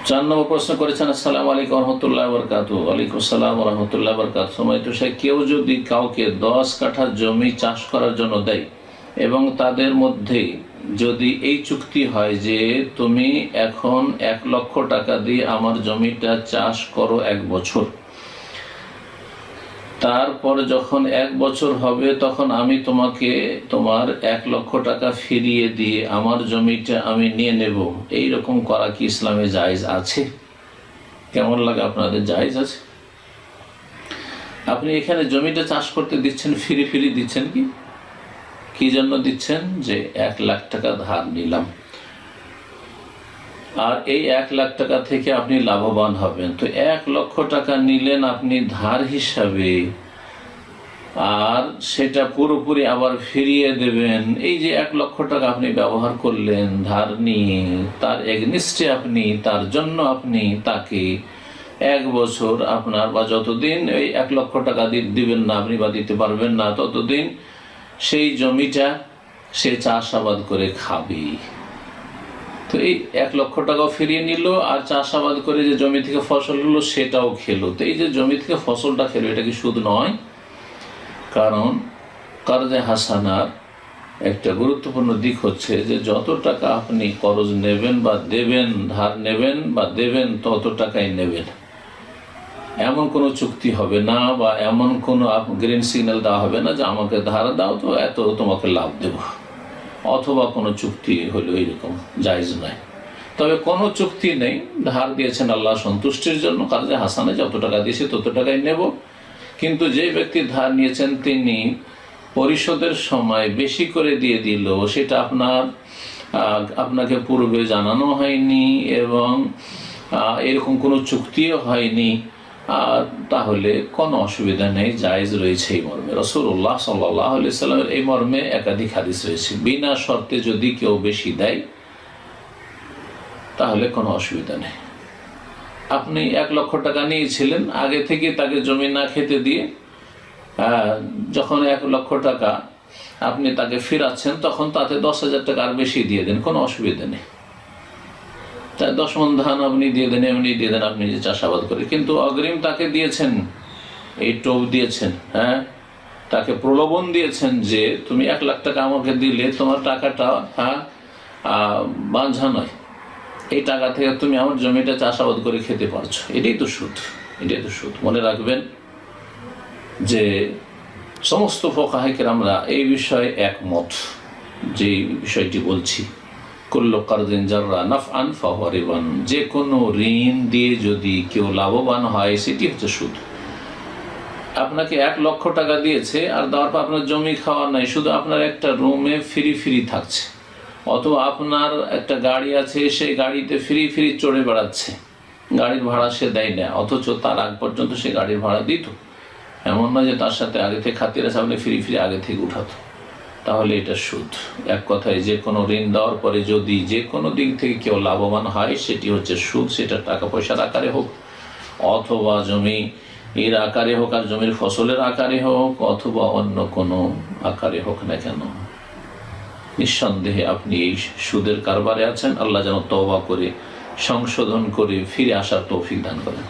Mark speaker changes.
Speaker 1: চার নম্বর প্রশ্ন করেছেন, আসসালামু আলাইকুম রহমতুল্লাহ বরকাতু। ওয়ালাইকুম আসসালাম রহমতুল্লাহ বরকাতু। সময় তো কেউ যদি কাউকে 10 কাঠা জমি চাষ করার জন্য দেয় এবং তাদের মধ্যে যদি এই চুক্তি হয় যে তুমি এখন 1 লক্ষ টাকা দিয়ে আমার জমিটা চাষ করো 1 বছর, তারপর যখন 1 বছর হবে তখন আমি তোমাকে তোমার 1 লক্ষ টাকা ফিরিয়ে দিয়ে আমার জমিটা আমি নিয়ে নেব, এইরকম করা কি ইসলামে জায়েজ আছে? কেমন লাগে আপনাদের? জায়েজ আছে? আপনি এখানে জমিটা চাষ করতে দিচ্ছেন, ফিরি দিচ্ছেন। কি জন্য দিচ্ছেন? যে 1 লাখ টাকা ধার নিলাম আর এই 1 লাখ টাকা থেকে আপনি লাভবান হবেন। তো 1 লক্ষ টাকা নিলেন আপনি ধার হিসাবে, আর সেটা পুরোপুরি আবার ফিরিয়ে দেবেন। এই যে 1 লক্ষ টাকা আপনি ব্যবহার করলেন ধার নিয়ে, তার এগনিস্টে আপনি, তার জন্য আপনি তাকে 1 বছর আপনার বা যতদিন এই 1 লক্ষ টাকা দিবেন না আপনি বা দিতে পারবেন না, ততদিন সেই জমিটা সে চাষাবাদ করে খাবে। তো এই 1 লক্ষ টাকাও ফিরিয়ে নিল আর চাষাবাদ করে যে জমি থেকে ফসল হলো সেটাও খেলো। তো এই যে জমি থেকে ফসলটা খেলো, এটা কি সুদ নয়? কারণ কারজে হাসানার একটা গুরুত্বপূর্ণ দিক হচ্ছে যে যত টাকা আপনি করজ নেবেন বা দেবেন, ধার নেবেন বা দেবেন, তত টাকাই নেবেন। এমন কোনো চুক্তি হবে না বা এমন কোনো গ্রিন সিগন্যাল দেওয়া হবে না যে আমাকে ধার দাও তো এত তোমাকে লাভ দেব, অথবা কোনো চুক্তি হলো এরকম জায়েজ নয়। তবে কোনো চুক্তি নেই, ধার দিয়েছেন আল্লাহ সন্তুষ্টির জন্য, কারজে হাসানে যত টাকা দিয়েছে তত টাকাই নেব। কিন্তু যে ব্যক্তি ধার নিয়েছেন তিনি পরিশোধের সময় বেশি করে দিয়ে দিল, সেটা আপনাকে পূর্বে জানানো হয়নি এবং এরকম কোনো চুক্তিও হয়নি, তাহলে কোনো অসুবিধা নেই, জায়েজ রয়েছে এই মর্মে। রাসূলুল্লাহ সাল্লাল্লাহু আলাইহি সাল্লামের এই মর্মে একাধিক হাদিস রয়েছে। বিনা শর্তে যদি কেউ বেশি দেয় তাহলে কোনো অসুবিধা নেই। আপনি 1 লক্ষ টাকা নিয়েছিলেন, আগে থেকে তাকে জমি না খেতে দিয়ে যখন 1 লক্ষ টাকা আপনি তাকে ফিরাচ্ছেন তখন তাতে 10,000 টাকা আর বেশি দিয়ে দেন, কোনো অসুবিধা নেই। তাই 10 মণ ধান আপনি দিয়ে দেন, এমনি দিয়ে দেন, আপনি যে চাষাবাদ করে। কিন্তু অগ্রিম তাকে দিয়েছেন, এই টোপ দিয়েছেন, তাকে প্রলোভন দিয়েছেন যে তুমি 1 লাখ টাকা আমাকে দিলে তোমার টাকাটা বাঁঝা নয়, এই টাকা থেকে তুমি আমার জমিটা চাষাবাদ করে খেতে পারছো। এটাই তো সুদ। মনে রাখবেন যে সমস্ত ফুকাহা কেরামরা এই বিষয়ে একমত, যে বিষয়টি বলছি, কুল্লু কারদিন জাররা নাফআন ফাহুয়া রিবান, যে কোনো ঋণ দিয়ে যদি কেউ লাভবান হয় সেটি হচ্ছে সুদ। আপনাকে 1 লক্ষ টাকা দিয়েছে আর দেওয়ার পর আপনার জমি খাওয়া নাই, শুধু আপনার একটা রুমে ফ্রি থাকছে, অথবা আপনার একটা গাড়ি আছে, সেই গাড়িতে ফ্রি চড়ে বেড়াচ্ছে, গাড়ির ভাড়া সে দেয় না, অথচ তার আগ পর্যন্ত সে গাড়ির ভাড়া দিত। এমন নয় যে তার সাথে আগে থেকে খাতির আছে, আপনি ফ্রি আগে থেকে উঠাতো, তাহলে এটা সুদ। এক কথায় যে কোনো ঋণ দেওয়ার পরে যদি যে কোনো দিক থেকে কেউ লাভবান হয় সেটি হচ্ছে সুদ। সেটা টাকা পয়সার আকারে হোক, অথবা জমি এর আকারে হোক, আর জমির ফসলের আকারে হোক, অথবা অন্য কোনো আকারে হোক না কেন, নিঃসন্দেহে আপনি এই সুদের কারবারে আছেন। আল্লাহ যেন তওবা করে সংশোধন করে ফিরে আসার তৌফিক দান করেন।